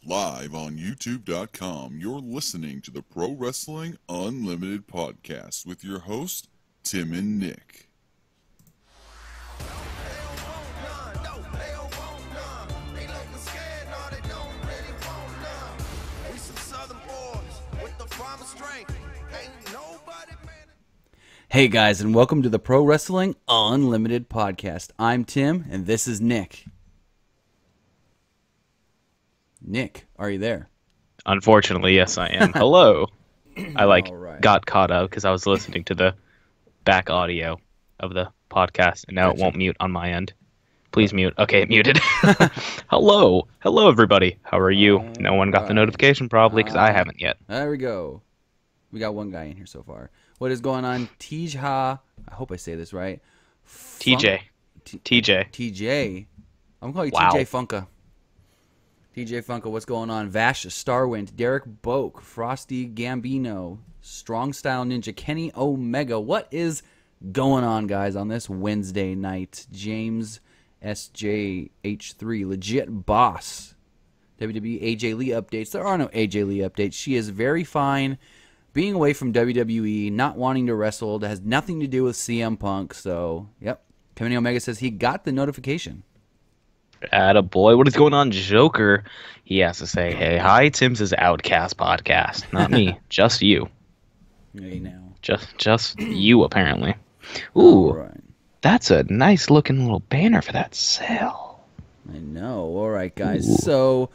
Live on YouTube.com, you're listening to the Pro Wrestling Unlimited podcast with your hosts, Tim and Nick. Hey guys, and welcome to the Pro Wrestling Unlimited podcast. I'm Tim, and this is Nick. Nick, are you there? Unfortunately, yes, I am. Hello. I Alright. got caught up because I was listening to the back audio of the podcast, and now it won't mute on my end. Please mute. Okay, it muted. Hello. Hello, everybody. How are you? No one got the notification probably because I haven't yet. There we go. We got one guy in here so far. What is going on? Tijha, I hope I say this right. TJ. TJ. I'm calling you Wow. TJ Funka. TJ Funka, what's going on? Vash Starwind, Derek Boak, Frosty Gambino, Strong Style Ninja, Kenny Omega. What is going on, guys, on this Wednesday night? James SJH3, Legit Boss. WWE AJ Lee updates. There are no AJ Lee updates. She is very fine being away from WWE, not wanting to wrestle. That has nothing to do with CM Punk. So, yep. Kenny Omega says he got the notification. Attaboy. What is going on, Joker? He has to say, hey, hi, Tim's Outcast podcast. Not me, just you. Hey, now. Just you, apparently. Ooh, All right. that's a nice looking little banner for that sale. I know. All right, guys. So,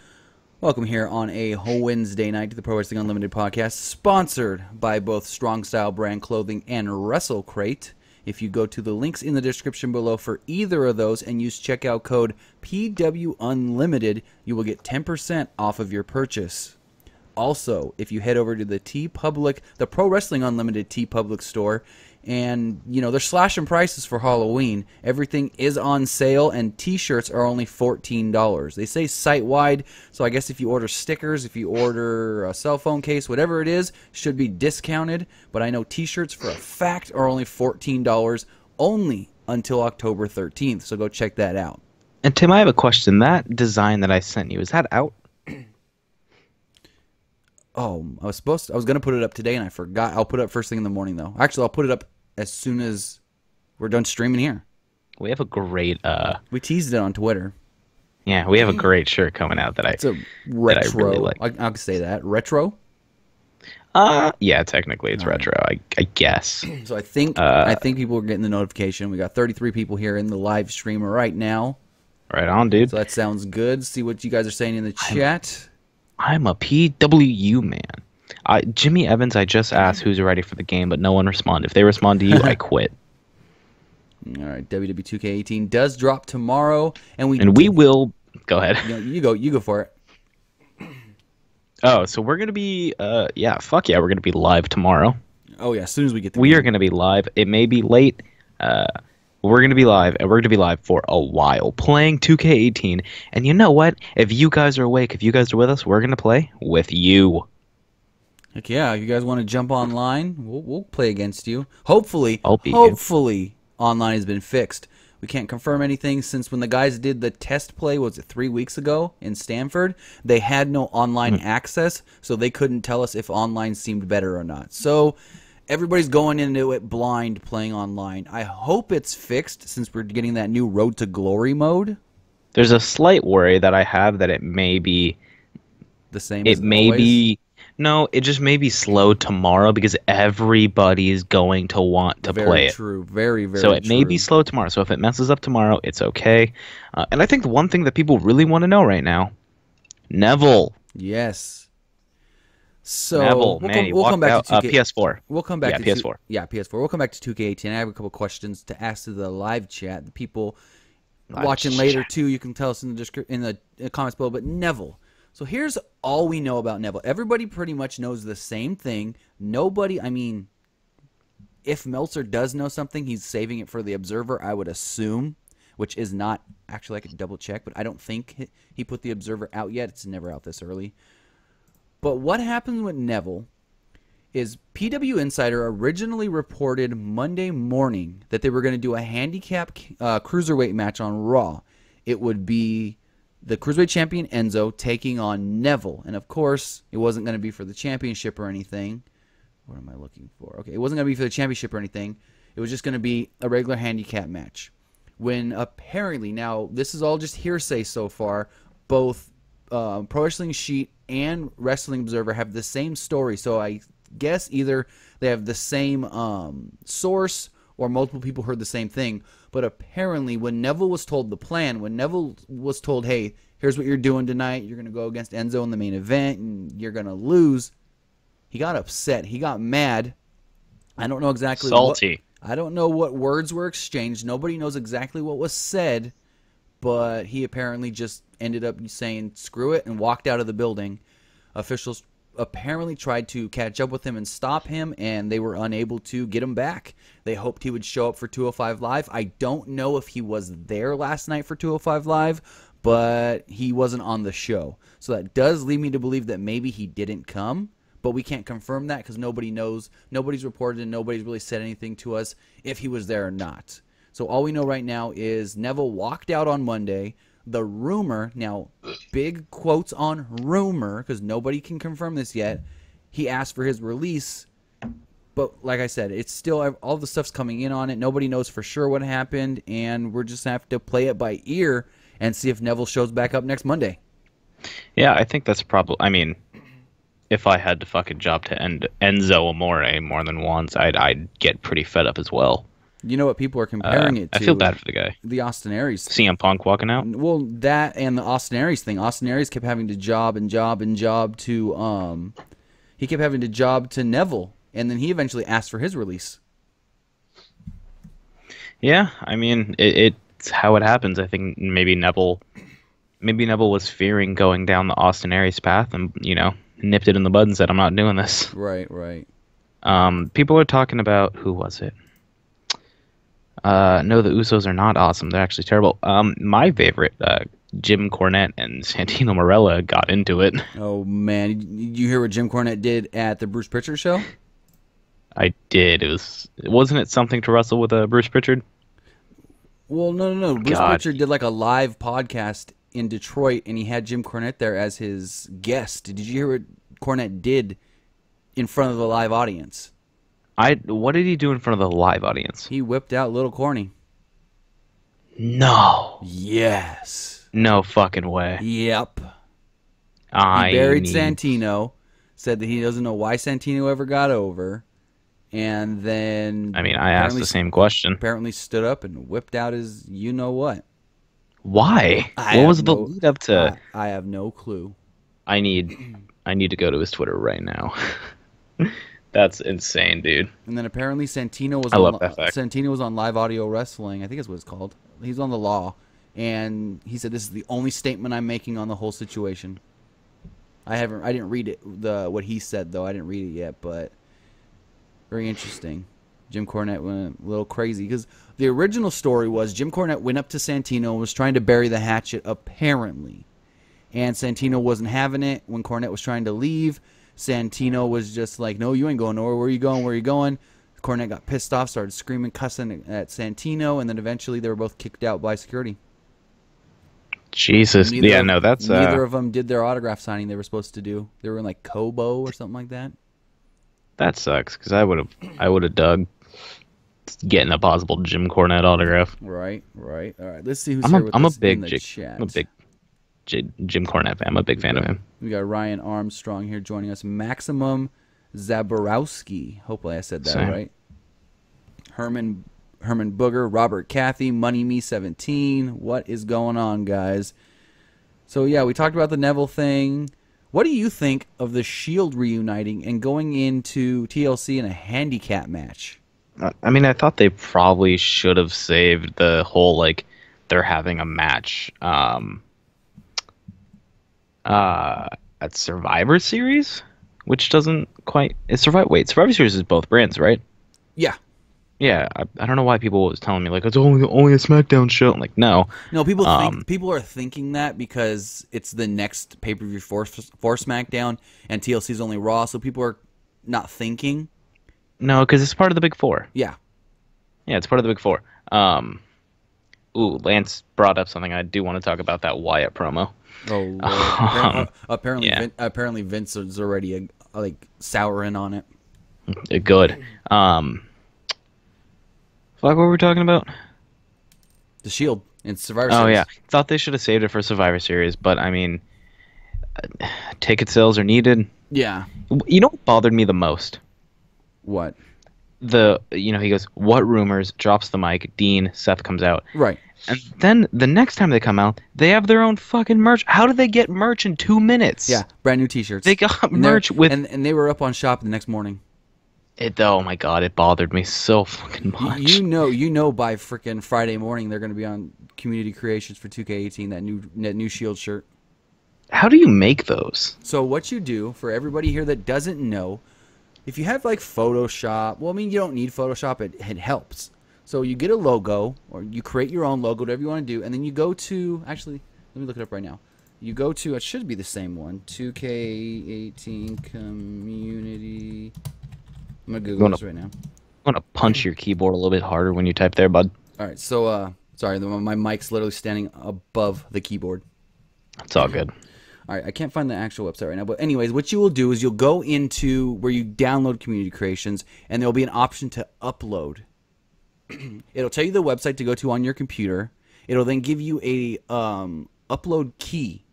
welcome here on a whole Wednesday night to the Pro Wrestling Unlimited podcast, sponsored by both Strong Style Brand Clothing and WrestleCrate. If you go to the links in the description below for either of those and use checkout code PWUnlimited, you will get 10% off of your purchase. Also, if you head over to the TeePublic, the Pro Wrestling Unlimited TeePublic store, and, you know, they're slashing prices for Halloween. Everything is on sale, and T-shirts are only $14. They say site-wide, so I guess if you order stickers, if you order a cell phone case, whatever it is, should be discounted. But I know T-shirts, for a fact, are only $14, only until October 13th, so go check that out. And Tim, I have a question. That design that I sent you, is that out? Oh, I was going to put it up today, and I forgot. I'll put it up first thing in the morning, though. Actually, I'll put it up as soon as we're done streaming here. We have a great We teased it on Twitter. yeah, we have a great shirt coming out It's a retro. that I really like. I can say that. Retro? Yeah, technically it's retro, I guess. So I think people are getting the notification. We got 33 people here in the live stream right now. Right on, dude. So that sounds good. See what you guys are saying in the chat. I'm a PWU man. Jimmy Evans, I just asked who's ready for the game, but no one responded. If they respond to you, I quit. All right, WWE 2K18 does drop tomorrow, and we will go ahead. You go for it. Oh, so we're gonna be we're gonna be live tomorrow. Oh yeah, as soon as we get the We game. are gonna be live. It may be late. We're gonna be live, and we're gonna be live for a while playing 2K18. And you know what? If you guys are awake, if you guys are with us, we're gonna play with you. Heck yeah, if you guys want to jump online, we'll play against you. Hopefully, I'll beat you. online has been fixed. We can't confirm anything since when the guys did the test play, was it 3 weeks ago in Stanford? They had no online access, so they couldn't tell us if online seemed better or not. So everybody's going into it blind playing online. I hope it's fixed since we're getting that new Road to Glory mode. There's a slight worry that I have that it may be The same It as may always. be no, it just may be slow tomorrow because everybody is going to want to Very play it. true. Very, very So it true. may be slow tomorrow. So if it messes up tomorrow, it's okay. And I think the one thing that people really want to know right now, Neville. Yes. So Neville, man, he we'll come back walked to out. 2K. PS4. We'll come back Yeah, to PS4. PS4. We'll come back to 2K18. I have a couple questions to ask to the live chat. The people Live watching later chat. too, you can tell us in the comments below. But Neville. So here's all we know about Neville. Everybody pretty much knows the same thing. Nobody, I mean, if Meltzer does know something, he's saving it for the Observer, I would assume, which is not, actually I could double check, but I don't think he put the Observer out yet. It's never out this early. But what happened with Neville is PW Insider originally reported Monday morning that they were going to do a handicap cruiserweight match on Raw. It would be the Cruiserweight Champion Enzo taking on Neville. And, of course, it wasn't going to be for the championship or anything. What am I looking for? Okay, it wasn't going to be for the championship or anything. It was just going to be a regular handicap match. When apparently, now, this is all just hearsay so far, both Pro Wrestling Sheet and Wrestling Observer have the same story. So I guess either they have the same source or multiple people heard the same thing. But apparently when Neville was told the plan, when Neville was told, hey, here's what you're doing tonight, you're going to go against Enzo in the main event and you're going to lose, he got upset. He got mad. I don't know exactly salty. I don't know what words were exchanged. Nobody knows exactly what was said, but he apparently just ended up saying screw it and walked out of the building. Officials apparently tried to catch up with him and stop him, and they were unable to get him back. They hoped he would show up for 205 Live. I don't know if he was there last night for 205 Live, but he wasn't on the show. So that does lead me to believe that maybe he didn't come, but we can't confirm that because nobody knows. Nobody's reported and nobody's really said anything to us if he was there or not. So all we know right now is Neville walked out on Monday. The rumor, now big quotes on rumor because nobody can confirm this yet, he asked for his release. But like I said, it's still, all the stuff's coming in on it. Nobody knows for sure what happened, and we're just have to play it by ear and see if Neville shows back up next Monday. Yeah, I think that's probably, I mean, if I had to fucking job to end Enzo Amore more than once, I'd get pretty fed up as well. You know what people are comparing it to? I feel bad for the guy. The Austin Aries. CM Punk walking out? Well, that and the Austin Aries thing. Austin Aries kept having to job to he kept having to job to Neville, and then he eventually asked for his release. Yeah, I mean, it's how it happens. I think maybe Neville was fearing going down the Austin Aries path and, you know, nipped it in the bud and said, I'm not doing this. Right. People are talking about, who was it? No, the Usos are not awesome. They're actually terrible. My favorite, Jim Cornette and Santino Marella got into it. Oh, man. Did you hear what Jim Cornette did at the Bruce Pritchard show? I did. Wasn't it something to wrestle with Bruce Pritchard? Well, no. Bruce Pritchard did like a live podcast in Detroit, and he had Jim Cornette there as his guest. Did you hear what Cornette did in front of the live audience? What did he do in front of the live audience? He whipped out Little Corny. No. Yes. No fucking way. Yep. He buried Santino, said that he doesn't know why Santino ever got over, and then... I mean, I asked the same question. Apparently stood up and whipped out his you-know-what. Why? What was the lead up to? I have no clue. I need to go to his Twitter right now. That's insane, dude. And then apparently Santino was Santino was on Live Audio Wrestling. I think that's what it's called. He's on the Law, and he said this is the only statement I'm making on the whole situation. I didn't read it. What he said though. I didn't read it yet, but very interesting. Jim Cornette went a little crazy because the original story was Jim Cornette went up to Santino and was trying to bury the hatchet apparently, and Santino wasn't having it. When Cornette was trying to leave, Santino was just like, no, you ain't going nowhere. Where are you going? Where are you going? Cornette got pissed off, started screaming, cussing at Santino, and then eventually they were both kicked out by security. Jesus. Neither of them did their autograph signing they were supposed to do. They were in like Kobo or something like that. That sucks because I would have dug getting a possible Jim Cornette autograph. Right. All right, let's see who's here with us in the chat. I'm a big Jim Cornette fan. I'm a big fan of him. We got Ryan Armstrong here joining us. Maximum Zaborowski. Hopefully I said that right. Herman Booger, Robert Cathy, Money Me 17. What is going on, guys? So yeah, we talked about the Neville thing. What do you think of the Shield reuniting and going into TLC in a handicap match? I mean, I thought they probably should have saved the whole, like, they're having a match at Survivor Series, which doesn't quite... Survivor Series is both brands, right? Yeah. Yeah, I don't know why people was telling me, like, it's only a SmackDown show. I'm like, no. No, people are thinking that because it's the next pay-per-view for SmackDown, and TLC is only Raw, so people are not thinking. No, because it's part of the Big Four. Yeah. Yeah, it's part of the Big Four. Ooh, Lance brought up something I do want to talk about, that Wyatt promo. Oh, Lord. Apparently, yeah. apparently Vince is already like souring on it. Good. Fuck, what were we talking about? The Shield and Survivor Series. Oh, yeah. Thought they should have saved it for Survivor Series, but, I mean, ticket sales are needed. Yeah. You know what bothered me the most? What? He goes, what rumors? Drops the mic. Dean, Seth comes out. Right. And then the next time they come out, they have their own fucking merch. How did they get merch in 2 minutes? Yeah, brand new T-shirts. They got merch with... And they were up on shop the next morning. Oh my god, it bothered me so fucking much. You know by freaking Friday morning they're going to be on Community Creations for 2K18, that new Shield shirt. How do you make those? So what you do, for everybody here that doesn't know, if you have like Photoshop, well, I mean, you don't need Photoshop, it helps. So you get a logo, or you create your own logo, whatever you want to do, and then you go to, actually, let me look it up right now. You go to, it should be the same one, 2K18 Community. I'm going to Google this right now. I'm going to punch your keyboard a little bit harder when you type there, bud. All right, so, sorry, my mic's literally standing above the keyboard. It's all good. All right, I can't find the actual website right now. But anyways, what you will do is you'll go into where you download Community Creations, and there will be an option to upload. It'll tell you the website to go to on your computer. It'll then give you a upload key.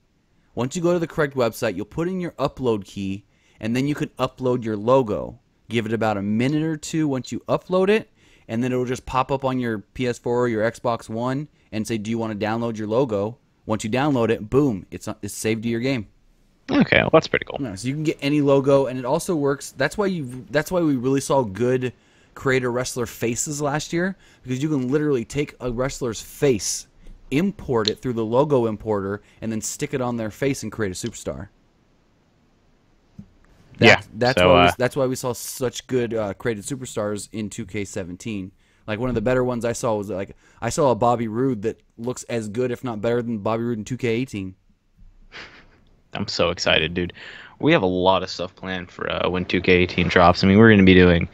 Once you go to the correct website, you'll put in your upload key, and then you can upload your logo. Give it about a minute or two once you upload it, and then it'll just pop up on your PS4 or your Xbox One and say, do you want to download your logo? Once you download it, boom, it's saved to your game. Okay, well, that's pretty cool. Yeah, so you can get any logo, and it also works. That's why we really saw good creator wrestler faces last year, because you can literally take a wrestler's face, import it through the logo importer, and then stick it on their face and create a superstar. That's why we saw such good created superstars in 2K17. Like, one of the better ones I saw was, like, I saw a Bobby Roode that looks as good, if not better, than Bobby Roode in 2K18. I'm so excited, dude. We have a lot of stuff planned for when 2K18 drops. I mean, we're going to be doing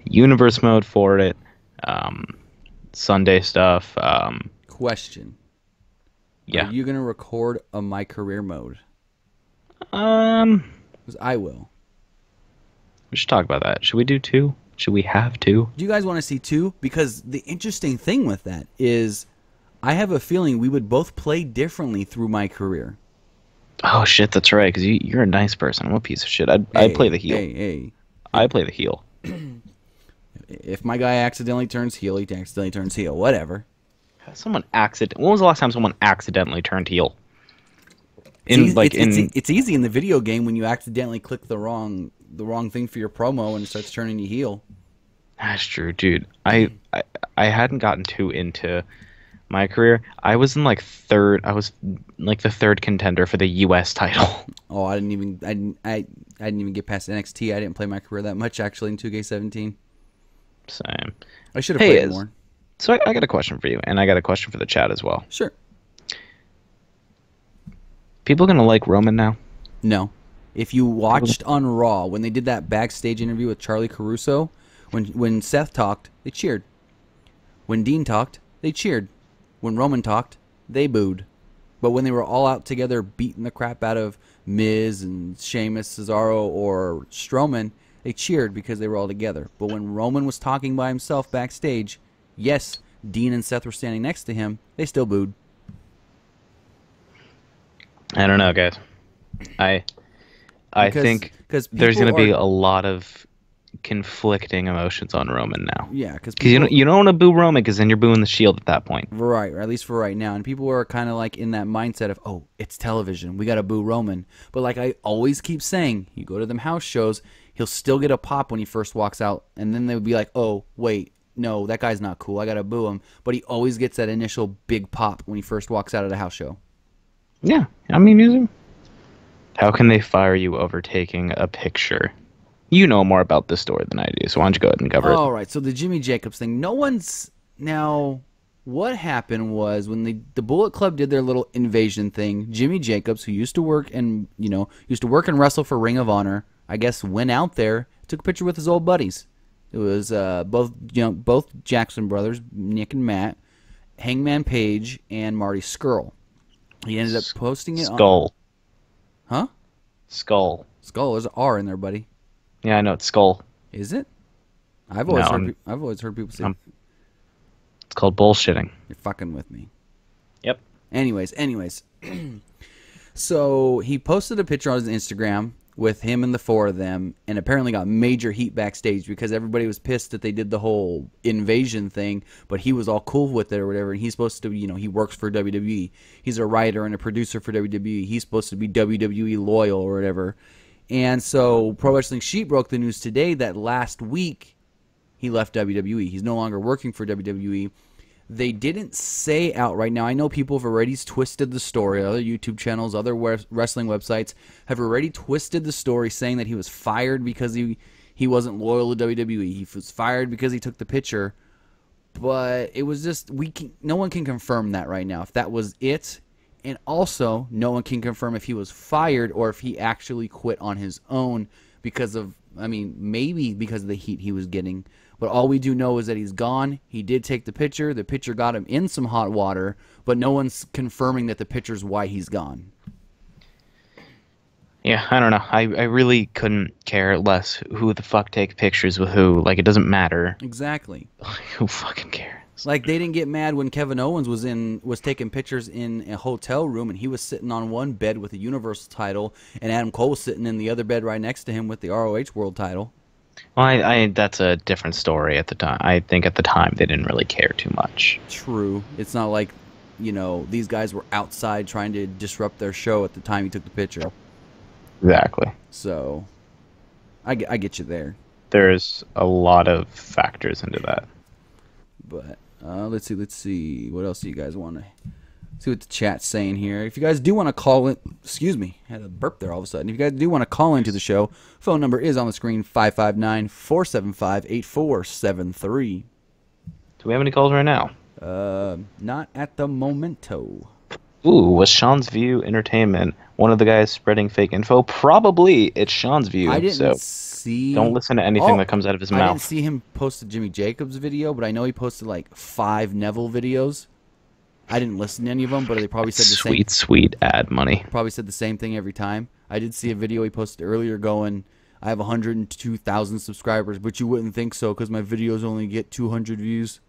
Universe mode for it, Sunday stuff. Question. Yeah. Are you going to record a My Career mode? Because I will. We should talk about that. Should we do 2? Should we have 2? Do you guys want to see 2? Because the interesting thing with that is I have a feeling we would both play differently through My Career. Oh, shit, that's right, because you're a nice person. I'm a piece of shit. I'd play the heel. Hey. I play the heel. If my guy accidentally turns heel, he accidentally turns heel. Whatever. When was the last time someone accidentally turned heel? It's easy in the video game when you accidentally click the wrong thing for your promo and it starts turning you heel. That's true, dude. I hadn't gotten too into My Career. I was in the third contender for the US title. Oh, I didn't even get past NXT. I didn't play My Career that much actually in 2K17. Same. I should have played more. So I got a question for you, and I got a question for the chat as well. Sure. People gonna like Roman now? No. If you watched on Raw when they did that backstage interview with Charlie Caruso, when Seth talked, they cheered. When Dean talked, they cheered. When Roman talked, they booed. But when they were all out together beating the crap out of Miz and Sheamus, Cesaro, or Strowman, they cheered because they were all together. But when Roman was talking by himself backstage, yes, Dean and Seth were standing next to him, they still booed. I don't know, guys. I think there's going to be a lot of conflicting emotions on Roman now. Yeah, because you don't want to boo Roman because then you're booing the Shield at that point. Right, or at least for right now. And people are kind of like in that mindset of, oh, it's television. We got to boo Roman. But like I always keep saying, you go to them house shows, he'll still get a pop when he first walks out. And then they would be like, oh, wait, no, that guy's not cool. I got to boo him. But he always gets that initial big pop when he first walks out of the house show. Yeah, I mean, how can they fire you over taking a picture? You know more about this story than I do, so why don't you go ahead and cover it? All right, so the Jimmy Jacobs thing. Now, what happened was when the Bullet Club did their little invasion thing, Jimmy Jacobs, who used to work and wrestle for Ring of Honor, I guess went out there, took a picture with his old buddies. It was both Jackson brothers, Nick and Matt, Hangman Page and Marty Scurll. He ended up posting it Skull. Huh? Skull. Skull. There's an R in there, buddy. Yeah, I know, it's Skull. Is it? I've always heard people say... It's called bullshitting. You're fucking with me. Yep. Anyways. So he posted a picture on his Instagram with him and the four of them, and apparently got major heat backstage because everybody was pissed that they did the whole invasion thing, but he was all cool with it or whatever, and he's supposed to, he works for WWE. He's a writer and a producer for WWE. He's supposed to be WWE loyal or whatever. And so Pro Wrestling Sheet broke the news today that last week he left WWE. He's no longer working for WWE. They didn't say outright. Now, I know people have already twisted the story. Other YouTube channels, other wrestling websites have already twisted the story, saying that he was fired because he wasn't loyal to WWE. He was fired because he took the picture. But it was just, no one can confirm that right now, if that was it. And also, no one can confirm if he was fired or if he actually quit on his own because of, maybe because of the heat he was getting. But all we do know is that he's gone. He did take the picture. The picture got him in some hot water, but no one's confirming that the picture's why he's gone. Yeah, I don't know. I really couldn't care less who the fuck take pictures with who. Like, it doesn't matter. Exactly. Who fucking cares? Like, they didn't get mad when Kevin Owens was taking pictures in a hotel room, and he was sitting on one bed with a Universal title, and Adam Cole was sitting in the other bed right next to him with the ROH World title. Well, that's a different story at the time. I think at the time they didn't really care too much. True. It's not like, these guys were outside trying to disrupt their show at the time he took the picture. Exactly. So, I get you there. There's a lot of factors into that. But, let's see. What else do you guys want to... See what the chat's saying here. If you guys do want to call in, excuse me, I had a burp there all of a sudden. If you guys do want to call into the show, phone number is on the screen, 559-475-8473. Do we have any calls right now? Not at the momento. Ooh, was Sean's View Entertainment one of the guys spreading fake info? Probably it's Sean's View. I didn't see... Don't listen to anything that comes out of his mouth. I didn't see him post a Jimmy Jacobs video, but I know he posted like 5 Neville videos. I didn't listen to any of them, but they probably said the same. Sweet ad money. Probably said the same thing every time. I did see a video he posted earlier going, I have 102,000 subscribers, but you wouldn't think so because my videos only get 200 views.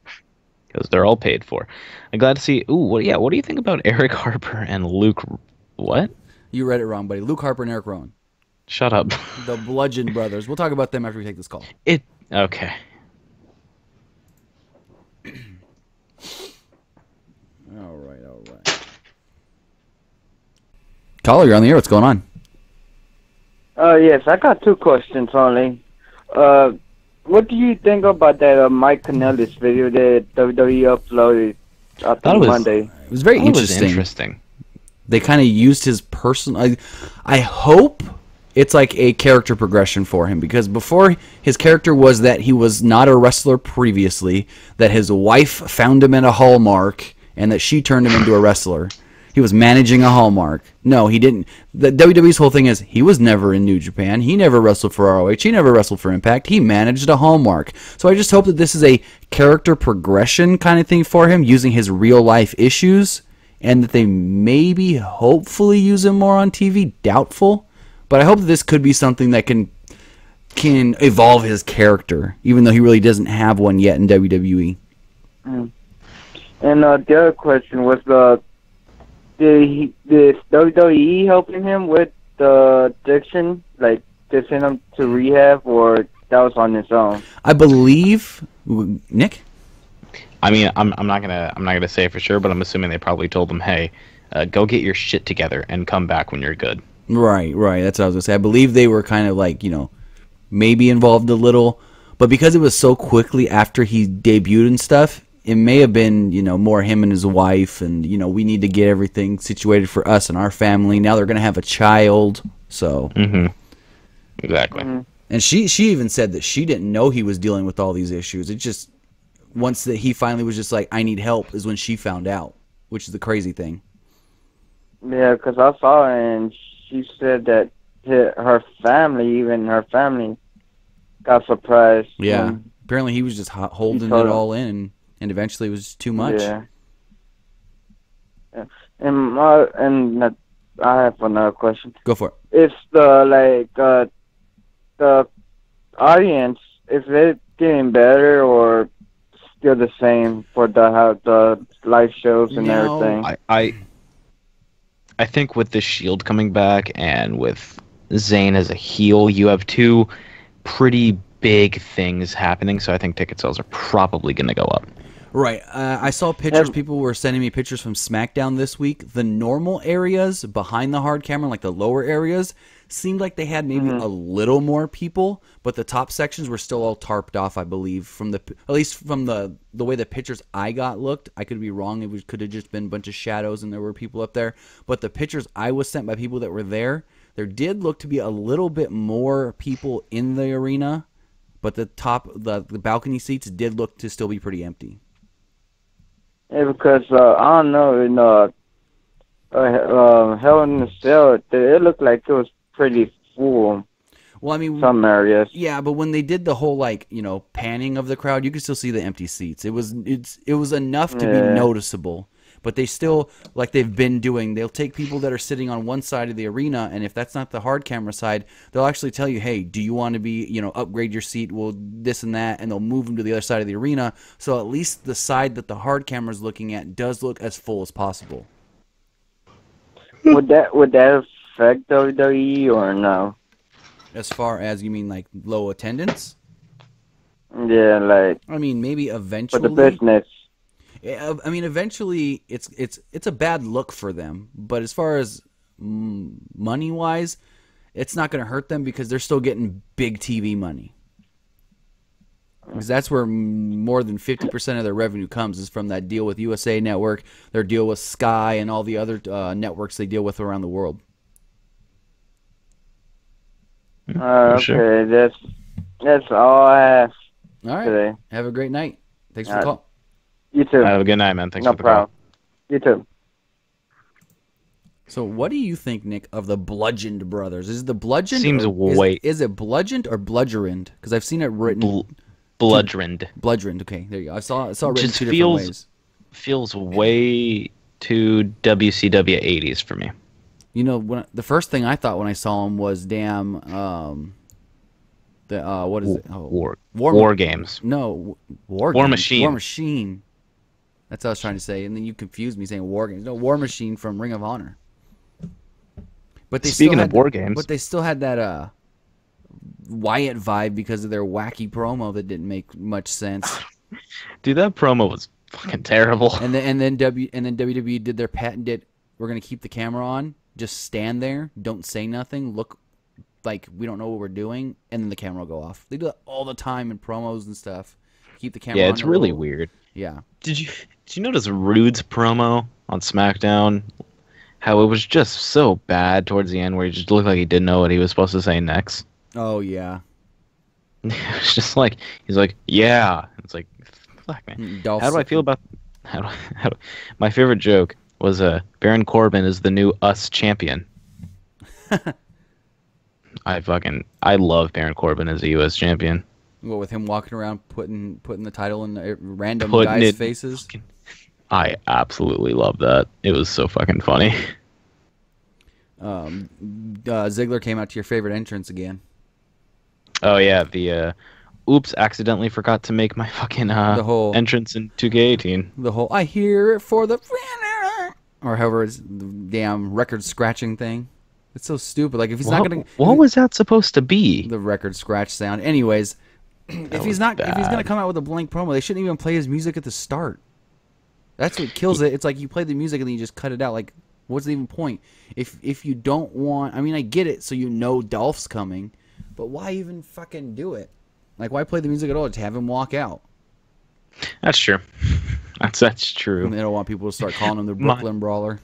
Because they're all paid for. I'm glad to see. Ooh, what do you think about Eric Harper and Luke? What? You read it wrong, buddy. Luke Harper and Eric Rowan. Shut up. The Bludgeon Brothers. We'll talk about them after we take this call. Okay. All right. Caller, you're on the air. What's going on? Yes, I got 2 questions only. What do you think about that Mike Kanellis video that WWE uploaded after Monday? It was very interesting. They kind of used his personal... I hope it's like a character progression for him, because before his character was that he was not a wrestler previously, that his wife found him at a Hallmark, and that she turned him into a wrestler. He was managing a Hallmark. No, he didn't. The WWE's whole thing is he was never in New Japan. He never wrestled for ROH. He never wrestled for Impact. He managed a Hallmark. So I just hope that this is a character progression kind of thing for him, using his real life issues, and that they maybe, hopefully, use him more on TV. Doubtful. But I hope that this could be something that can evolve his character, even though he really doesn't have one yet in WWE. And the other question was, did WWE helping him with the addiction, like to send him to rehab, or that was on his own? I believe, Nick. I mean, I'm not gonna say for sure, but I'm assuming they probably told him, hey, go get your shit together and come back when you're good. Right. That's what I was gonna say. I believe they were kind of like, maybe involved a little, but because it was so quickly after he debuted and stuff, it may have been, more him and his wife, and, we need to get everything situated for us and our family. Now they're going to have a child, so. Mm-hmm. Exactly. Mm-hmm. And she even said that she didn't know he was dealing with all these issues. It just, once that he finally was just like, I need help, is when she found out, which is the crazy thing. Yeah, because I saw her, and she said that her family got surprised. Yeah. Apparently he was just holding it all in. And eventually it was just too much. Yeah. I have another question. Go for it. Is the audience, is it getting better or still the same for the live shows and everything? I think with the Shield coming back and with Zayn as a heel, you have two pretty big things happening. So I think ticket sales are probably going to go up. Right. I saw pictures. People were sending me pictures from Smackdown this week. The normal areas behind the hard camera, like the lower areas, seemed like they had maybe a little more people, but the top sections were still all tarped off, I believe, at least from the way the pictures I got looked. I could be wrong. It could have just been a bunch of shadows and there were people up there. But the pictures I was sent by people that were there did look to be a little bit more people in the arena, but the balcony seats did look to still be pretty empty. Yeah, because I don't know, in Hell in a Cell, it looked like it was pretty full. Well, I mean, some areas. Yeah, but when they did the whole panning of the crowd, you could still see the empty seats. It was enough to be noticeable. But they still, like they've been doing, they'll take people that are sitting on one side of the arena, and if that's not the hard camera side, they'll actually tell you, hey, do you want to be, upgrade your seat, well, this and that, and they'll move them to the other side of the arena, so at least the side that the hard camera's looking at does look as full as possible. Would that affect WWE or no? As far as, you mean, like, low attendance? Yeah, I mean, maybe eventually. For the business. I mean, eventually, it's a bad look for them. But as far as money-wise, it's not going to hurt them because they're still getting big TV money. Because that's where more than 50% of their revenue comes, is from that deal with USA Network, their deal with Sky, and all the other networks they deal with around the world. Okay, Sure. that's all I have All right. today. Have a great night. Thanks for the call. You too. Have a good night, man. Thanks No for the call. problem. You too. So, what do you think, Nick, of the Bludgeoned Brothers? Is it the Bludgeoned? Seems Is it Bludgeoned or Bludgeoned? Because I've seen it written. Bludgeoned. Bludgeoned. Okay, there you go. I saw it written Just two different ways. Feels way too WCW 80s for me. The first thing I thought when I saw him was damn. What is it? Oh, War Games. No, War Games. Machine. War Machine. That's what I was trying to say, and then you confused me saying War Games. No, War Machine from Ring of Honor. But Speaking of War Games, but they still had that Wyatt vibe because of their wacky promo that didn't make much sense. Dude, that promo was fucking terrible. And then WWE did their patented. We're gonna keep the camera on. Just stand there. Don't say nothing. Look like we don't know what we're doing, and then the camera will go off. They do that all the time in promos and stuff. Keep the camera on. Yeah, it's really weird. Yeah. Did you notice Rude's promo on SmackDown? How it was just so bad towards the end, where he just looked like he didn't know what he was supposed to say next. Oh yeah. It's just like he's like, yeah. It's like, fuck man. How do I feel about? My favorite joke was Baron Corbin is the new US champion. I love Baron Corbin as a US champion. What, with him walking around putting the title in random guys' faces? I absolutely love that. It was so fucking funny. Ziggler came out to your favorite entrance again. Oh yeah, the oops, accidentally forgot to make my fucking the whole entrance in 2K18. The whole I hear it for the or however it's the damn record scratching thing. It's so stupid. Like if he's not gonna, what was that supposed to be? The record scratch sound. Anyways, if he's gonna come out with a blank promo, they shouldn't even play his music at the start. That's what kills it. It's like you play the music and then you just cut it out. Like, what's the even point? If you don't want, I mean, I get it. So Dolph's coming, but why even fucking do it? Like, why play the music at all? Just have him walk out. That's true. That's true. And they don't want people to start calling him the Brooklyn Brawler.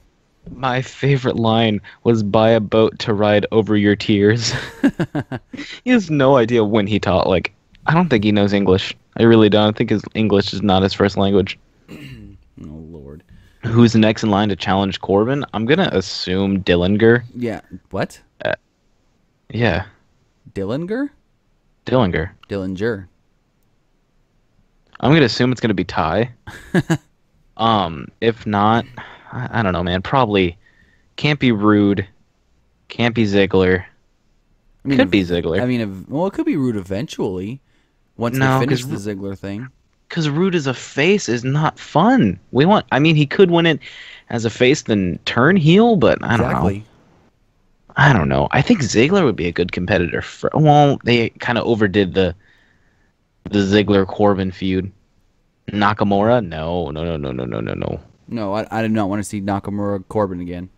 My favorite line was "Buy a boat to ride over your tears." He has no idea when he taught. Like, I don't think he knows English. I really don't. I think his English is not his first language. Oh Lord. Who's next in line to challenge Corbin? I'm gonna assume Dillinger. Yeah. What? Yeah. Dillinger. Dillinger. I'm gonna assume it's gonna be Ty. If not, I don't know, man. Probably can't be Rude. Can't be Ziggler. Could be Ziggler. I mean, well, it could be Rude eventually. Once they finish the Ziggler thing. Because Rude as a face is not fun. He could win it as a face, then turn heel, but I don't know. I don't know. I think Ziggler would be a good competitor. They kind of overdid the Ziggler-Corbin feud. Nakamura? No. No, I do not want to see Nakamura Corbin again.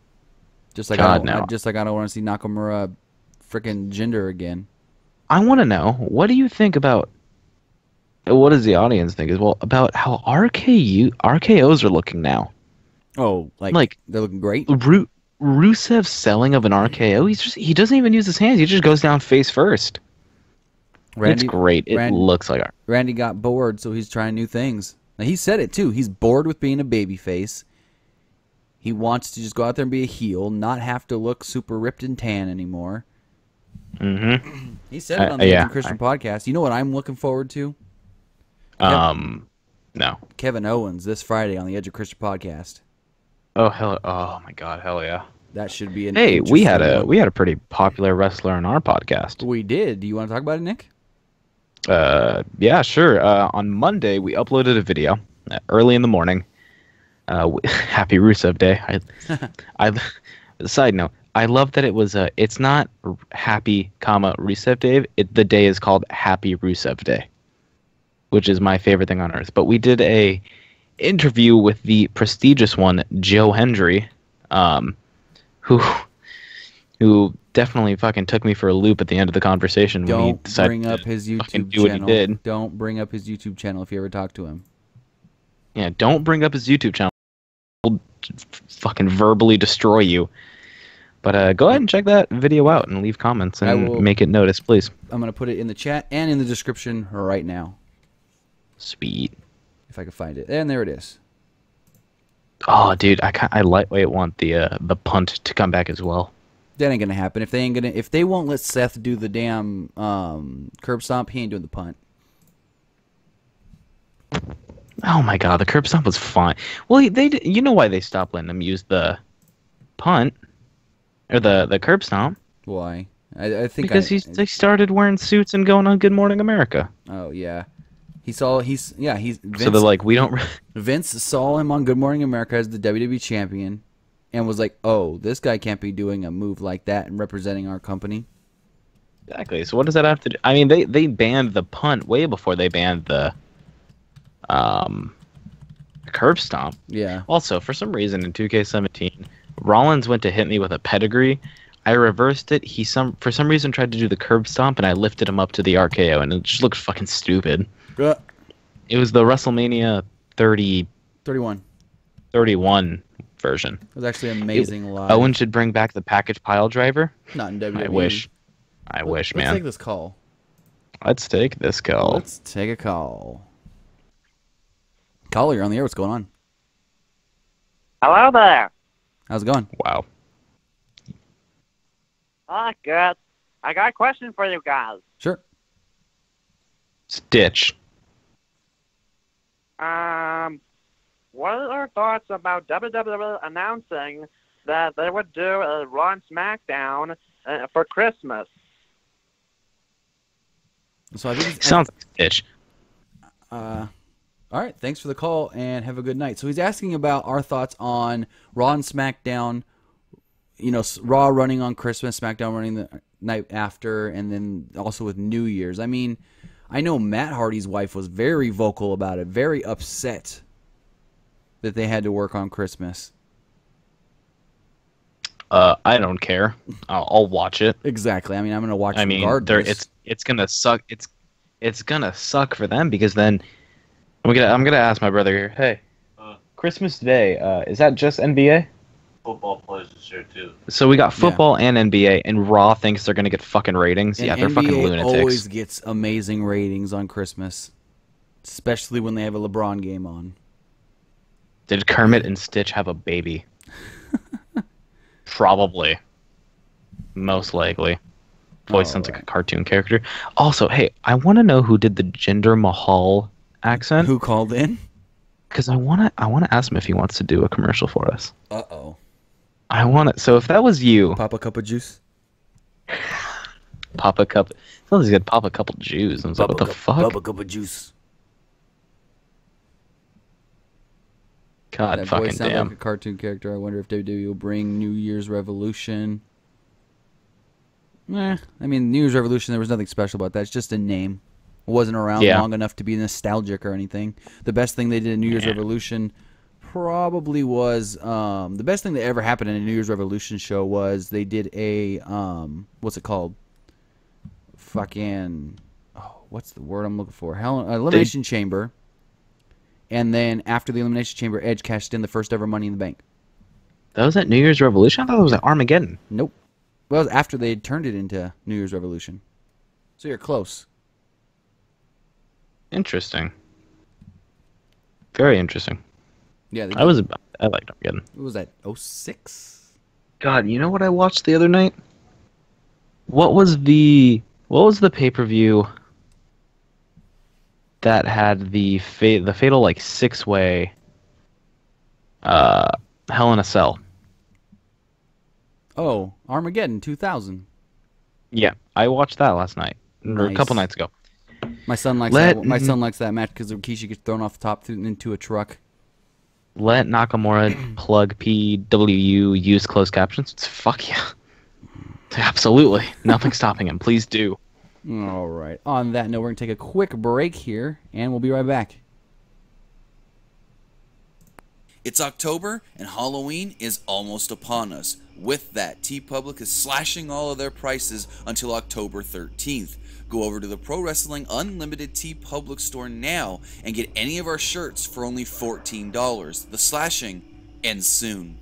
Just like I don't want to see Nakamura freaking Jinder again. I want to know, what do you think about? What does the audience think as well about how RKOs are looking now? Oh, like they're looking great. Rusev's selling of an RKO. He doesn't even use his hands. He just goes down face first. It's great. It looks like Randy got bored, so he's trying new things. Now, he said it too. He's bored with being a babyface. He wants to just go out there and be a heel, not have to look super ripped and tan anymore. Mm-hmm. He said it on the Christian podcast. You know what I'm looking forward to? No. Kevin Owens this Friday on the Edge of Christian podcast. Oh hell! Oh my God! Hell yeah! That should be an. Hey, we had a pretty popular wrestler on our podcast. We did. Do you want to talk about it, Nick? Yeah, sure. On Monday we uploaded a video early in the morning. Happy Rusev Day. Side note, I love that it was it's not happy, Rusev Day. The day is called Happy Rusev Day, which is my favorite thing on earth. But we did a interview with the prestigious one, Joe Hendry, who definitely fucking took me for a loop at the end of the conversation. Don't when he decided bring up his YouTube do what channel. He did. Don't bring up his YouTube channel if you ever talk to him. Yeah, don't bring up his YouTube channel. He'll fucking verbally destroy you. But go ahead and check that video out and leave comments and make it noticed, please. I'm going to put it in the chat and in the description right now. Sweet. If I can find it. And there it is. Oh, dude, I lightweight want the punt to come back as well. That ain't gonna happen. If they won't let Seth do the damn curb stomp, he ain't doing the punt. Oh my God, the curb stomp was fine. Well, you know why they stopped letting him use the punt or the curb stomp? Why? I think because they started wearing suits and going on Good Morning America. Oh yeah. Vince, so they're like, we don't. Vince saw him on Good Morning America as the WWE champion, and was like, "Oh, this guy can't be doing a move like that and representing our company." Exactly. So what does that have to do? I mean, they banned the punt way before they banned the curb stomp. Yeah. Also, for some reason in 2K17, Rollins went to hit me with a pedigree. I reversed it. For some reason tried to do the curb stomp, and I lifted him up to the RKO, and it just looked fucking stupid. It was the WrestleMania 31 version. It was actually amazing live. Owen should bring back the package pile driver. Not in WWE. I wish, man. Let's take this call. Let's take this call. Let's take a call. Caller, you're on the air. What's going on? Hello there. How's it going? Wow. Good. I got a question for you guys. Sure. Stitch. What are your thoughts about WWE announcing that they would do a Raw and SmackDown for Christmas? So I think sounds like Stitch. All right, thanks for the call and have a good night. So he's asking about our thoughts on Raw and SmackDown. You know, Raw running on Christmas, SmackDown running the night after, and then also with New Year's. I mean, I know Matt Hardy's wife was very vocal about it, very upset that they had to work on Christmas. I don't care. I'll watch it. Exactly. I mean, I'm going to watch it regardless. It's going to suck. It's going to suck for them because then I'm going to ask my brother here, hey, Christmas Day, is that just NBA? Football plays this year too. So we got football and NBA, and Raw thinks they're gonna get fucking ratings. And yeah, they're NBA fucking lunatics. Always gets amazing ratings on Christmas, especially when they have a LeBron game on. Did Kermit and Stitch have a baby? Probably. Most likely. Voice sounds like a cartoon character. Also, hey, I want to know who did the Jinder Mahal accent. Who called in? Because I wanna ask him if he wants to do a commercial for us. Uh-oh. I want it. So if that was you, Pop a cup of juice. pop a cup. Sounds like he said pop a couple Jews. I was like, what the fuck? Pop a cup of juice. God That fucking voice sounds damn. like a cartoon character. I wonder if WWE will bring New Year's Revolution. I mean, New Year's Revolution, there was nothing special about that. It's just a name. It wasn't around long enough to be nostalgic or anything. The best thing they did in New Year's Revolution probably was the best thing that ever happened in a New Year's Revolution show was they did a what's it called? Fucking what's the word I'm looking for? Elimination Chamber. And then after the Elimination Chamber, Edge cashed in the first ever Money in the Bank. That was at New Year's Revolution? I thought it was at Armageddon. Nope. Well, it was after they had turned it into New Year's Revolution. So you're close. Interesting. Very interesting. Yeah. I liked Armageddon. What was that? 06? God, you know what I watched the other night? What was the pay-per-view that had the fatal like 6-way Hell in a Cell? Oh, Armageddon 2000. Yeah, I watched that last night or a couple nights ago. My son likes that. My son likes that match because Rikishi gets thrown off the top into a truck. Let Nakamura plug PWU use closed captions. Fuck yeah. Absolutely. Nothing stopping him. Please do. All right. On that note, we're going to take a quick break here, and we'll be right back. It's October, and Halloween is almost upon us. With that, TeePublic is slashing all of their prices until October 13th. Go over to the Pro Wrestling Unlimited TeePublic store now and get any of our shirts for only $14. The slashing ends soon.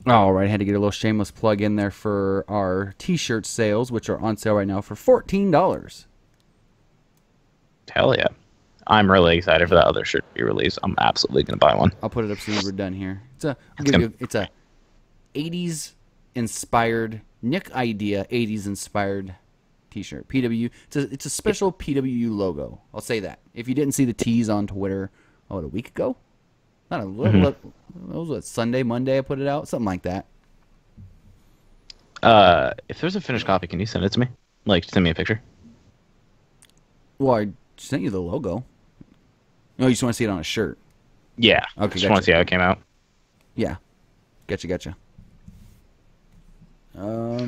All right, had to get a little shameless plug in there for our T-shirt sales, which are on sale right now for $14. Hell yeah. I'm really excited for that other shirt to be released. I'm absolutely going to buy one. I'll put it up soon as we're done here. It's a 80s inspired Nick idea 80s inspired T-shirt. PW. It's a special PWU logo. I'll say that. If you didn't see the tease on Twitter, a week ago? Not a little. That was what, Sunday, Monday. I put it out, something like that. If there's a finished copy, can you send it to me? Like, send me a picture. Well, I sent you the logo. No, you just want to see it on a shirt. Yeah. Okay. Just want to see how it came out. Yeah. Gotcha. Oh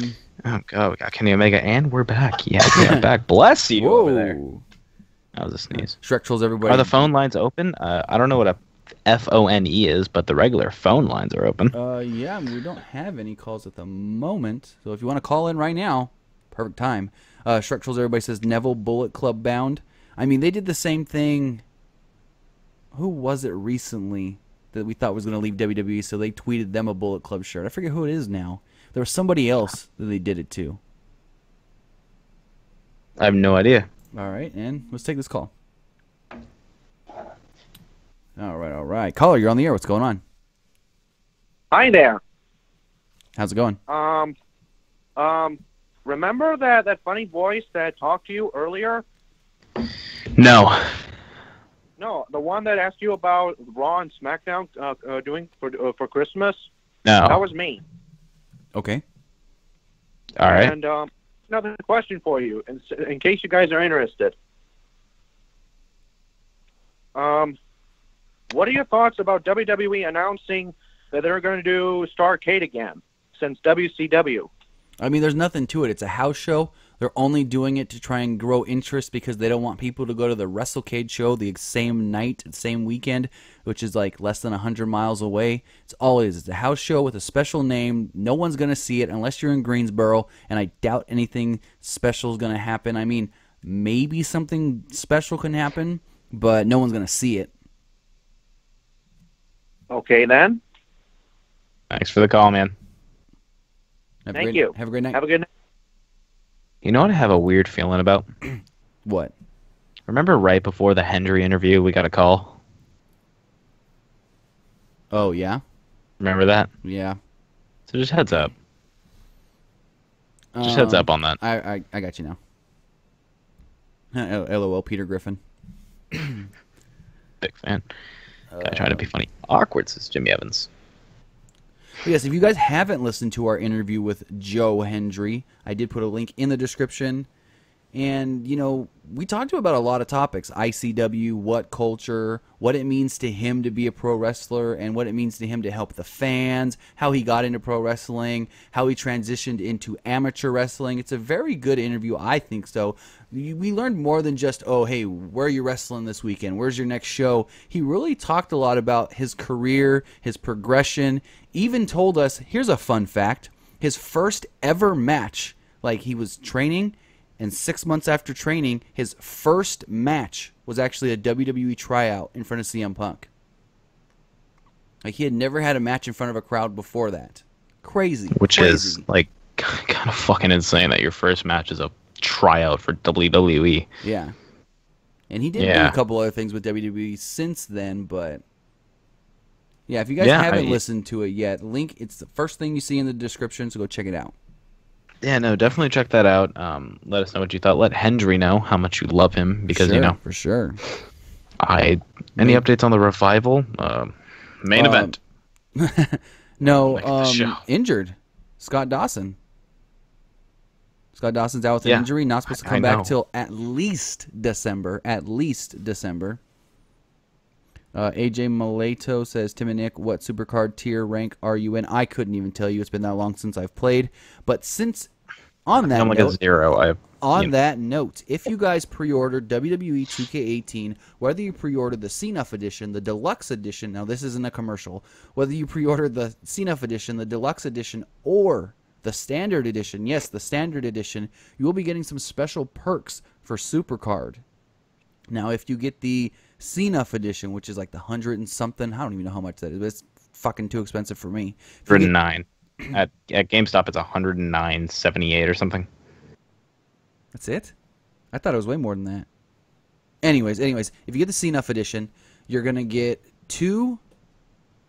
god, we got Kenny Omega, and we're back. Yeah, we're back. Bless you over there. That was a sneeze. Shrek trolls everybody. Are the phone lines open? I don't know what a phone is, but the regular phone lines are open. Yeah, we don't have any calls at the moment. So if you want to call in right now, perfect time. Shrek trolls everybody says Neville Bullet Club bound. I mean, they did the same thing. Who was it recently that we thought was going to leave WWE? So they tweeted them a Bullet Club shirt. I forget who it is now. There was somebody else that they did it to. I have no idea. All right, and let's take this call. All right. Caller, you're on the air. What's going on? Hi there. How's it going? Remember that funny voice that talked to you earlier? No. No, the one that asked you about Raw and SmackDown doing for Christmas? No. That was me. Okay. All right. And another question for you, in case you guys are interested. What are your thoughts about WWE announcing that they're going to do Starrcade again since WCW? I mean, there's nothing to it. It's a house show. They're only doing it to try and grow interest because they don't want people to go to the WrestleCade show the same night, same weekend, which is like less than 100 miles away. It's all it is. It's a house show with a special name. No one's going to see it unless you're in Greensboro, and I doubt anything special is going to happen. I mean, maybe something special can happen, but no one's going to see it. Okay, then. Thanks for the call, man. Thank you. Have a great night. Have a good night. You know what I have a weird feeling about? What? Remember right before the Hendry interview, we got a call? Oh, yeah? Remember that? Yeah. So just heads up. Just heads up on that. I got you now. LOL, Peter Griffin. Big fan. Guy trying to be funny. Awkward, says Jimmy Evans. Yes, if you guys haven't listened to our interview with Joe Hendry, I did put a link in the description. And, you know, we talked about a lot of topics. ICW, what culture, what it means to him to be a pro wrestler, and what it means to him to help the fans, how he got into pro wrestling, how he transitioned into amateur wrestling. It's a very good interview, I think so. We learned more than just, oh, hey, where are you wrestling this weekend? Where's your next show? He really talked a lot about his career, his progression, even told us, here's a fun fact, his first ever match, like he was training, and 6 months after training, his first match was actually a WWE tryout in front of CM Punk. Like, he had never had a match in front of a crowd before that. Crazy. Which crazy. is, like, kind of fucking insane that your first match is a tryout for WWE. Yeah. And he did do a couple other things with WWE since then, but... yeah, if you guys haven't listened to it yet, link, it's the first thing you see in the description, so go check it out. Yeah, no, definitely check that out. Let us know what you thought. Let Hendry know how much you love him, because, you know. For sure. Any updates on the Revival? Main event. No, injured. Scott Dawson. Scott Dawson's out with an injury. Not supposed to come back till at least December. At least December. AJ Mileto says, Tim and Nick, what supercard tier rank are you in? I couldn't even tell you. It's been that long since I've played. But since, on that note, a 0. That note, if you guys pre-ordered WWE 2K18, whether you pre-ordered the CNUF edition, the deluxe edition, now this isn't a commercial, whether you pre-ordered the CNUF edition, the deluxe edition, or the standard edition, yes, the standard edition, you will be getting some special perks for supercard. Now, if you get the CNUF edition, which is like the 100 and something, I don't even know how much that is, but it's fucking too expensive for me. 109. At GameStop, it's 109.78 or something. That's it? I thought it was way more than that. Anyways, if you get the CNUF edition, you're going to get 2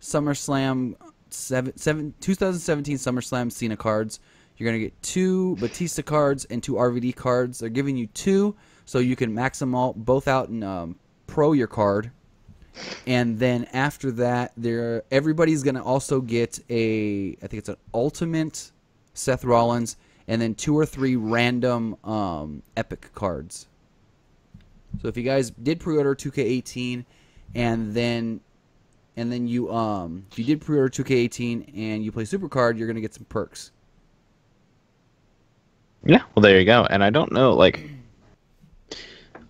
SummerSlam 2017 SummerSlam Cena cards. You're going to get 2 Batista cards and 2 RVD cards. They're giving you 2 so you can max them all both out and pro your card. And then after that, everybody's going to also get I think it's an Ultimate Seth Rollins, and then 2 or 3 random Epic cards. So if you guys did pre-order 2K18, and then you if you did pre-order 2K18 and you play Supercard, you're going to get some perks. Yeah, well, there you go. And I don't know, like,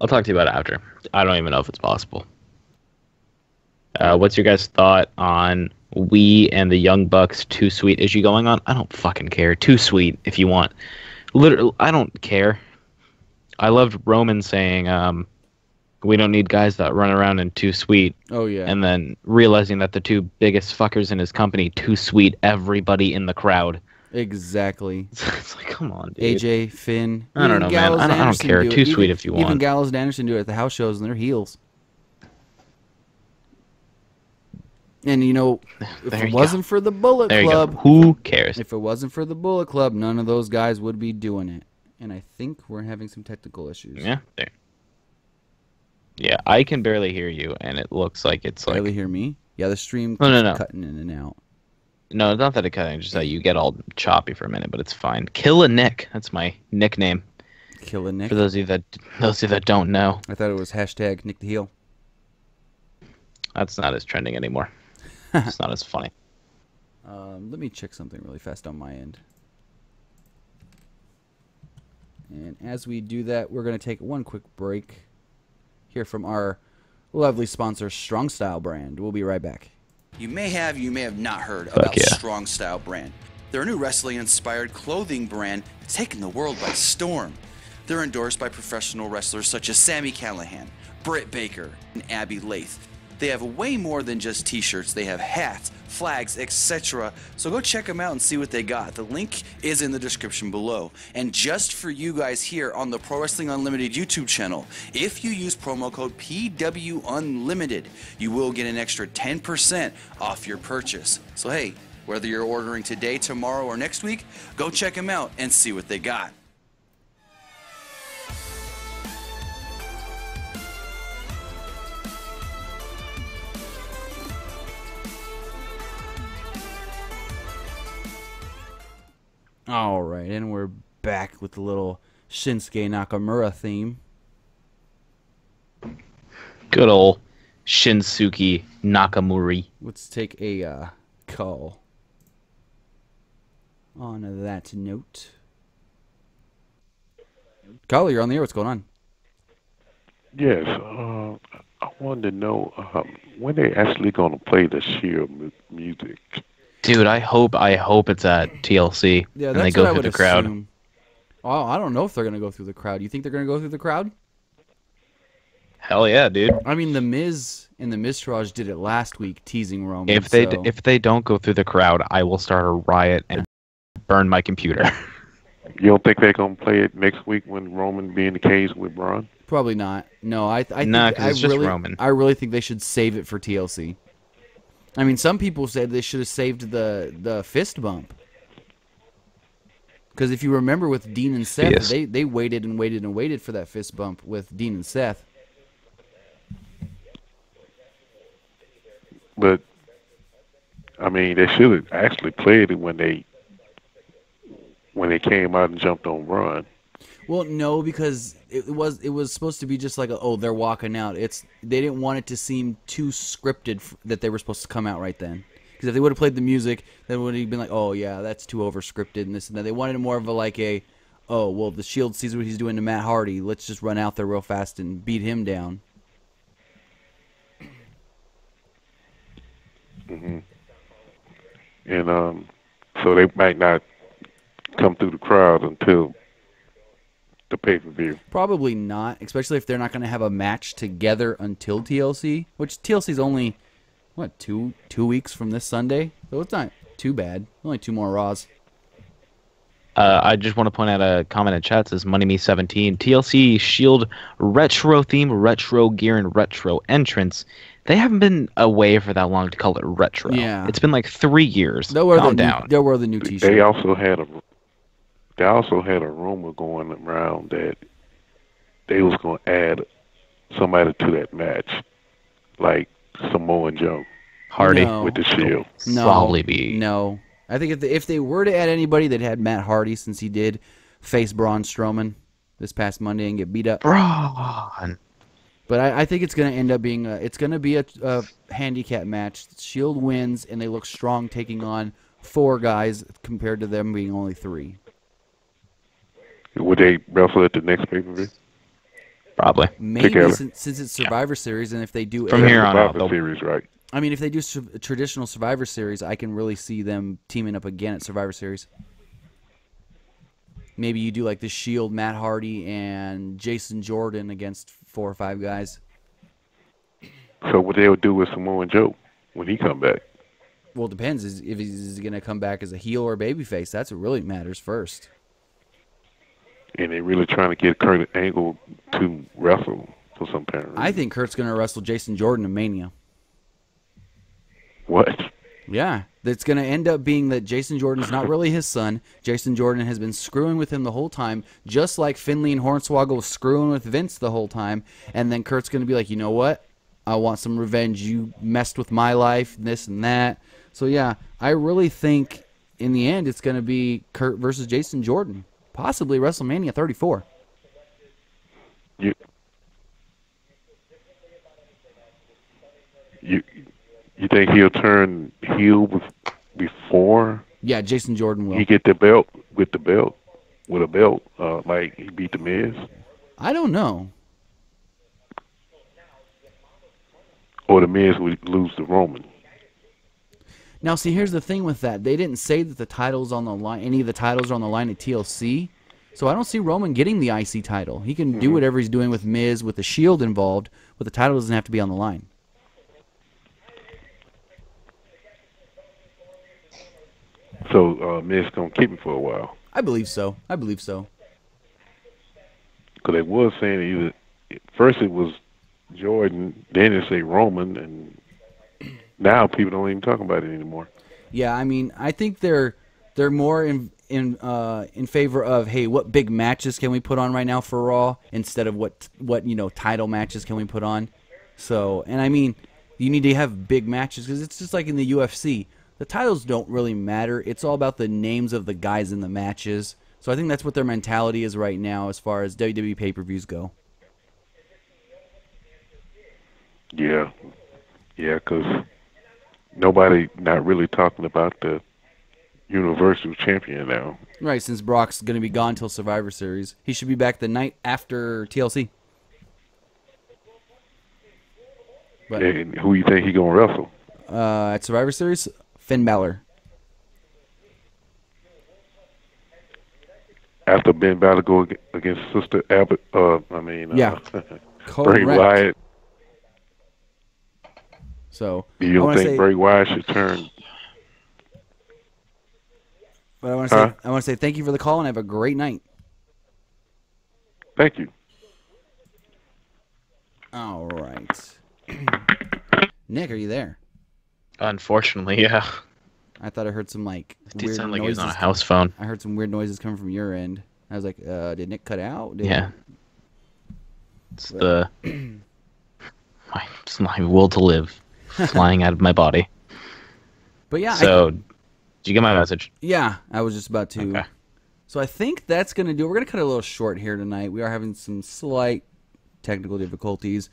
I'll talk to you about it after. I don't even know if it's possible. What's your guys' thought on We and the Young Bucks Too Sweet issue going on? I don't fucking care. Too sweet if you want. Literally, I don't care. I loved Roman saying, we don't need guys that run around in Too Sweet. Oh, yeah. And then realizing that the 2 biggest fuckers in his company, Too Sweet, everybody in the crowd. Exactly. It's like, come on, dude. AJ, Finn. I don't know, man. I don't care. Too sweet if you want. Even Gallows and Anderson do it at the house shows, and they're heels. And, you know, if it wasn't for the Bullet Club... Who cares? If it wasn't for the Bullet Club, none of those guys would be doing it. And I think we're having some technical issues. Yeah, there. Yeah, I can barely hear you, and it looks like it's like... Barely hear me? Yeah, the stream keeps cutting in and out. No, it's not that it's cutting, just that you get all choppy for a minute, but it's fine. Kill a Nick. That's my nickname. Kill a Nick? For those of you that don't know. I thought it was hashtag Nick the Heel. That's not as trending anymore. It's not as funny. Let me check something really fast on my end. And as we do that, we're going to take one quick break. Hear from our lovely sponsor, Strong Style Brand. We'll be right back. You may have not heard about Strong Style Brand. They're a new wrestling-inspired clothing brand that's taken the world by storm. They're endorsed by professional wrestlers such as Sami Callihan, Britt Baker, and Abby Lath. They have way more than just t-shirts. They have hats, flags, etc. So go check them out and see what they got. The link is in the description below. And just for you guys here on the Pro Wrestling Unlimited YouTube channel, if you use promo code PWUnlimited, you will get an extra 10% off your purchase. So hey, whether you're ordering today, tomorrow, or next week, go check them out and see what they got. All right, and we're back with the little Shinsuke Nakamura theme. Good old Shinsuke Nakamura. Let's take a call on that note. Caller, you're on the air. What's going on? Yes, I wanted to know when they actually going to play the Shield music. Dude, I hope it's at TLC Yeah, and that's they what go I through would the crowd. assume. Oh, I don't know if they're going to go through the crowd. You think they're going to go through the crowd? Hell yeah, dude. I mean, The Miz and the Miztourage did it last week, teasing Roman. If they don't go through the crowd, I will start a riot and burn my computer. You don't think they're going to play it next week when Roman be in the cage with Braun? Probably not. No, I Nah, think 'cause it's just really, Roman. I really think they should save it for TLC. I mean, some people said they should have saved the fist bump. Because if you remember with Dean and Seth, Yes. they waited and waited and waited for that fist bump with Dean and Seth. But, I mean, they should have actually played it when they came out and jumped on Braun. Well, no, because it was supposed to be just like they're walking out. They didn't want it to seem too scripted that they were supposed to come out right then. Because if they would have played the music, then it would have been like, oh yeah, that's too over scripted and this and that. They wanted more of the Shield sees what he's doing to Matt Hardy. Let's just run out there real fast and beat him down. Mm-hmm. And so they might not come through the crowd until the pay-per-view. Probably not, especially if they're not going to have a match together until TLC, which TLC's only, what, two weeks from this Sunday? So it's not too bad. Only 2 more Raws. I just want to point out a comment in chat. It says Money Me 17 TLC Shield retro theme, retro gear, and retro entrance. They haven't been away for that long to call it retro. Yeah. It's been like 3 years. They'll wear Calm down. They'll wear the new T-shirt. They also had a rumor going around that they was going to add somebody to that match, like Samoa Joe. Hardy with the Shield. Probably be. No. I think if they were to add anybody, they'd had Matt Hardy, since he did face Braun Strowman this past Monday and get beat up. Braun. But I think it's going to end up being a handicap match. Shield wins, and they look strong taking on 4 guys compared to them being only 3. Would they wrestle at the next pay-per-view? Probably. Maybe since it's Survivor Series, and if they do from here on out, Survivor Series, right? I mean, if they do traditional Survivor Series, I can really see them teaming up again at Survivor Series. Maybe you do like the Shield, Matt Hardy, and Jason Jordan against 4 or 5 guys. So what they'll do with Samoa Joe when he come back? Well, it depends if he's going to come back as a heel or a babyface. That's what really matters first. And they're really trying to get Kurt Angle to wrestle for some apparent reason. I think Kurt's going to wrestle Jason Jordan in Mania. What? Yeah, that's going to end up being that Jason Jordan's not really his son. Jason Jordan has been screwing with him the whole time, just like Finley and Hornswoggle was screwing with Vince the whole time. And then Kurt's going to be like, you know what? I want some revenge. You messed with my life, this and that. So, yeah, I really think in the end it's going to be Kurt versus Jason Jordan. Possibly WrestleMania 34. You think he'll turn heel before? Yeah, Jason Jordan will. He get the belt with a belt, like he beat the Miz. I don't know. Or the Miz would lose to Roman. Now, see, here's the thing with that. They didn't say that the title's on the line. Any of the titles are on the line at TLC. So I don't see Roman getting the IC title. He can do whatever he's doing with Miz, with the Shield involved, but the title doesn't have to be on the line. So Miz gonna keep him for a while. I believe so. I believe so. Because they was saying first it was Jordan, then they say Roman, and now people don't even talk about it anymore. Yeah, I mean, I think they're more in favor of, hey, what big matches can we put on right now for Raw instead of what title matches can we put on. So, and I mean, you need to have big matches because it's just like in the UFC. The titles don't really matter. It's all about the names of the guys in the matches. So I think that's what their mentality is right now as far as WWE pay-per-views go. Yeah, because nobody not really talking about the Universal Champion now. Right, since Brock's going to be gone till Survivor Series. He should be back the night after TLC. But, And who you think he gonna wrestle? At Survivor Series, Finn Balor. After Ben Balor go against Sister Abbott, Yeah. Bray Correct. Wyatt. So You don't think Bray Wyatt should turn? But I want to say thank you for the call and have a great night. Thank you. All right. Nick, are you there? Unfortunately, yeah. I thought I heard some Dude weird sounded like he noises. was on a house phone. I heard some weird noises coming from your end. I was like, did Nick cut out? Yeah. It's it's my will to live flying out of my body. But yeah. So, did you get my message? Yeah, I was just about to. Okay. So I think that's going to do it. We're going to cut it a little short here tonight. We are having some slight technical difficulties.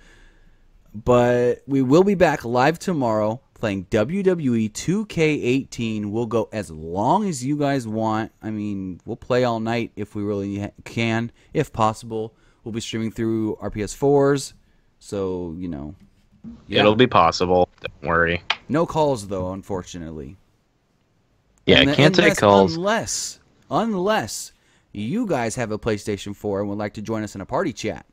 But we will be back live tomorrow playing WWE 2K18. We'll go as long as you guys want. I mean, we'll play all night if we really can, if possible. We'll be streaming through our PS4s. So, yeah. It'll be possible. Don't worry. No calls, though, unfortunately. Yeah, I can't take calls. Unless you guys have a PlayStation 4 and would like to join us in a party chat.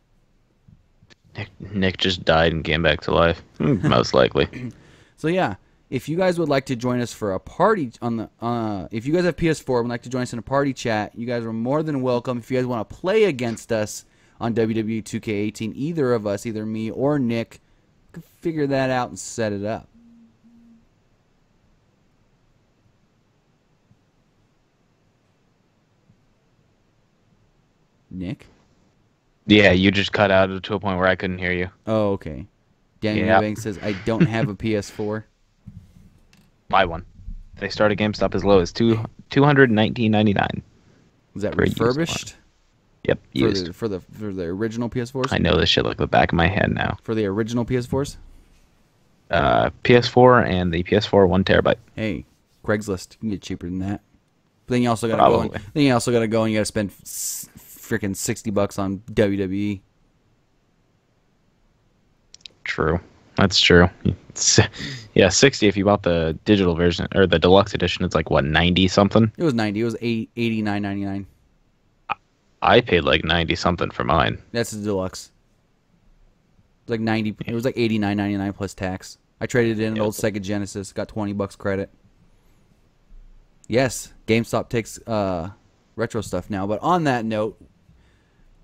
Nick just died and came back to life, most likely. So yeah, if you guys would like to join us for a party on the, if you guys have PS4 and would like to join us in a party chat, you guys are more than welcome. If you guys want to play against us on WWE 2K18, either of us, either me or Nick, can figure that out and set it up. Nick? Yeah, you just cut out to a point where I couldn't hear you. Oh, okay. Daniel Eubanks says, I don't have a PS4. Buy one. They start at GameStop as low as $219.99. Is that refurbished? Yep, used. For the original PS4s? I know this shit like the back of my head now. For the original PS4s? PS4 and the PS4 1 terabyte. Hey, Craigslist, you can get cheaper than that. But then you also gotta go. Then you also gotta go and you gotta spend freaking $60 on WWE. True, that's true. Yeah, 60 if you bought the digital version or the deluxe edition. It's like what, 90 something? It was 90. It was $89.99. I paid like 90 something for mine. That's the deluxe. It was like 90. It was like $89.99 plus tax. I traded in an old Sega Genesis. Got $20 credit. Yes, GameStop takes retro stuff now. But on that note,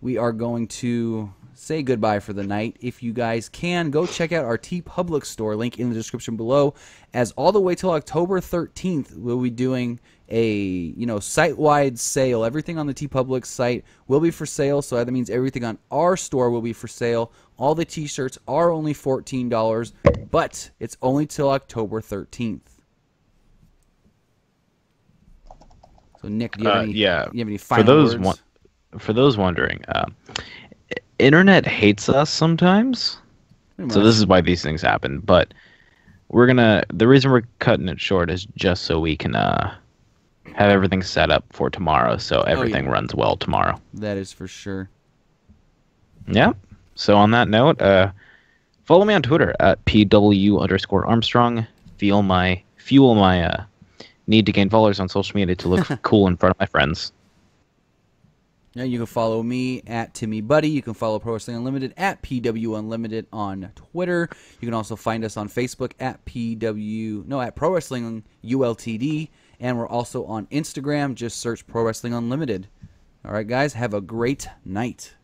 we are going to say goodbye for the night. If you guys can, go check out our TeePublic store, link in the description below, as all the way till October 13th, we'll be doing a site-wide sale. Everything on the TeePublic site will be for sale, so that means everything on our store will be for sale. All the t-shirts are only $14, but it's only till October 13th. So, Nick, do you have any final words? For those wondering, internet hates us sometimes. So this is why these things happen. But the reason we're cutting it short is just so we can have everything set up for tomorrow, so everything runs well tomorrow. That is for sure. Yeah. So on that note, follow me on Twitter at PW_Armstrong. Fuel my need to gain followers on social media to look cool in front of my friends. Yeah, you can follow me at Timmy Buddy. You can follow Pro Wrestling Unlimited at PWUnlimited on Twitter. You can also find us on Facebook at Pro Wrestling ULTD. And we're also on Instagram. Just search Pro Wrestling Unlimited. All right, guys, have a great night.